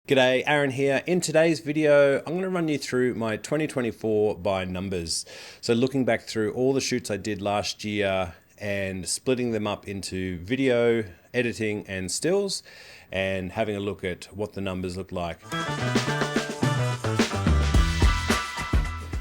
G'day, Aaron here. In today's video, I'm going to run you through my 2024 by numbers. So looking back through all the shoots I did last year and splitting them up into video, editing and stills, and having a look at what the numbers look like.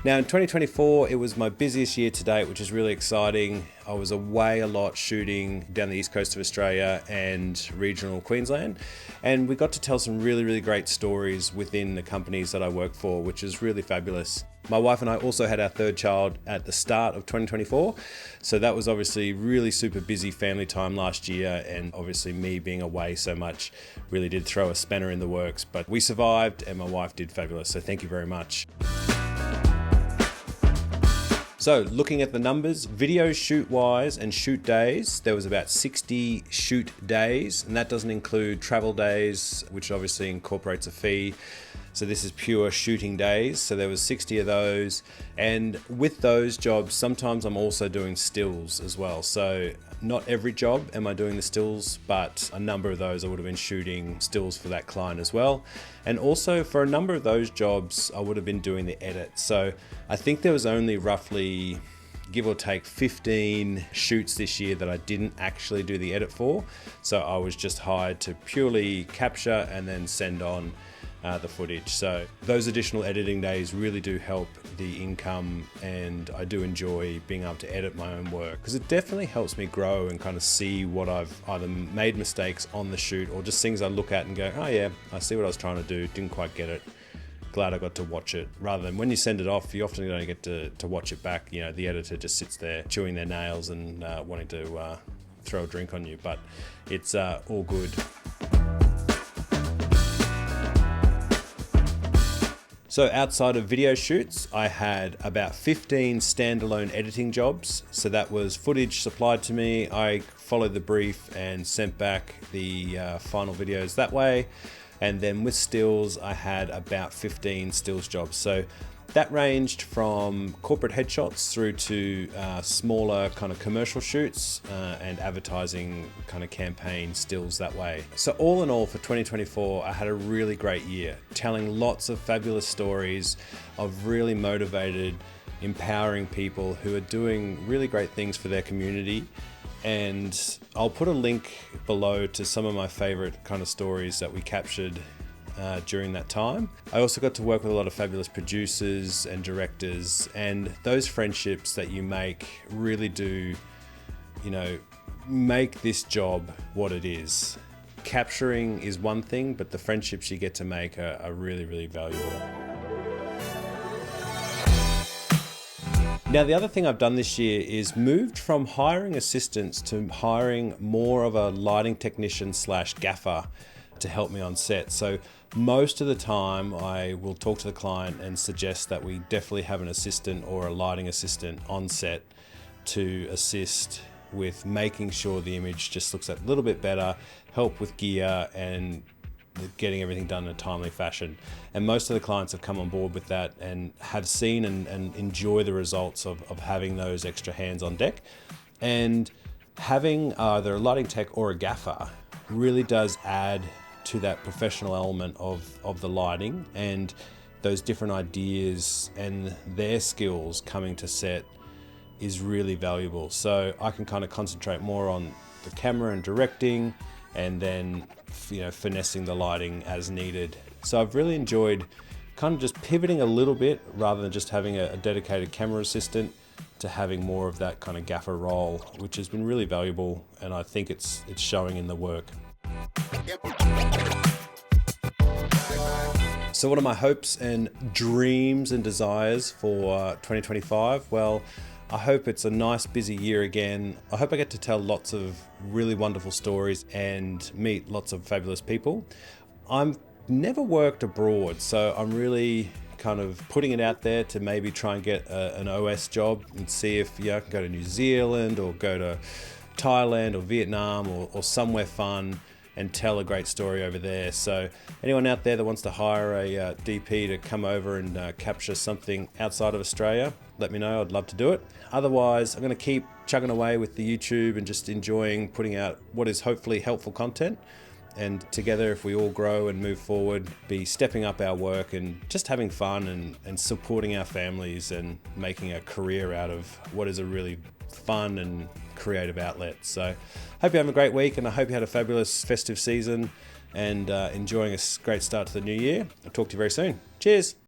Now in 2024, it was my busiest year to date, which is really exciting. I was away a lot shooting down the east coast of Australia and regional Queensland. And we got to tell some really great stories within the companies that I work for, which is really fabulous. My wife and I also had our third child at the start of 2024. So that was obviously really super busy family time last year. And obviously me being away so much really did throw a spanner in the works, but we survived and my wife did fabulous. So thank you very much. So looking at the numbers, video shoot wise and shoot days, there was about 60 shoot days, and that doesn't include travel days, which obviously incorporates a fee. So this is pure shooting days. So there was 60 of those. And with those jobs, sometimes I'm also doing stills as well. So not every job am I doing the stills, but a number of those I would have been shooting stills for that client as well. And also for a number of those jobs, I would have been doing the edit. So I think there was only roughly, give or take, 15 shoots this year that I didn't actually do the edit for. So I was just hired to purely capture and then send on the footage. So those additional editing days really do help the income, and I do enjoy being able to edit my own work because it definitely helps me grow and kind of see what I've either made mistakes on the shoot or just things I look at and go, oh yeah, I see what I was trying to do, didn't quite get it, glad I got to watch it. Rather than when you send it off, you often don't get to watch it back. You know, the editor just sits there chewing their nails and wanting to throw a drink on you, but it's all good. So outside of video shoots, I had about 15 standalone editing jobs. So that was footage supplied to me. I followed the brief and sent back the final videos that way. And then with stills, I had about 15 stills jobs. So that ranged from corporate headshots through to smaller kind of commercial shoots and advertising kind of campaign stills that way. So all in all for 2024, I had a really great year, telling lots of fabulous stories of really motivated, empowering people who are doing really great things for their community. And I'll put a link below to some of my favorite kind of stories that we captured during that time. I also got to work with a lot of fabulous producers and directors, and those friendships that you make really do, you know, make this job what it is. Capturing is one thing, but the friendships you get to make are really valuable. Now, the other thing I've done this year is moved from hiring assistants to hiring more of a lighting technician / gaffer to help me on set. So most of the time I will talk to the client and suggest that we definitely have an assistant or a lighting assistant on set to assist with making sure the image just looks a little bit better, help with gear and getting everything done in a timely fashion. And most of the clients have come on board with that and have seen and enjoy the results of having those extra hands on deck. And having either a lighting tech or a gaffer really does add to that professional element of the lighting, and those different ideas and their skills coming to set is really valuable. So I can kind of concentrate more on the camera and directing, and then, you know, finessing the lighting as needed. So I've really enjoyed kind of just pivoting a little bit rather than just having a dedicated camera assistant to having more of that kind of gaffer role, which has been really valuable, and I think it's showing in the work. So what are my hopes and dreams and desires for 2025? Well, I hope it's a nice busy year again. I hope I get to tell lots of really wonderful stories and meet lots of fabulous people. I've never worked abroad, so I'm really kind of putting it out there to maybe try and get an OS job and see if I can go to New Zealand or go to Thailand or Vietnam or somewhere fun and tell a great story over there. So anyone out there that wants to hire a DP to come over and capture something outside of Australia, let me know. I'd love to do it. Otherwise, I'm going to keep chugging away with the YouTube and just enjoying putting out what is hopefully helpful content. And together, if we all grow and move forward, be stepping up our work and just having fun and supporting our families and making a career out of what is a really fun and creative outlet. So hope you have a great week, and I hope you had a fabulous festive season and enjoying a great start to the new year. I'll talk to you very soon. Cheers.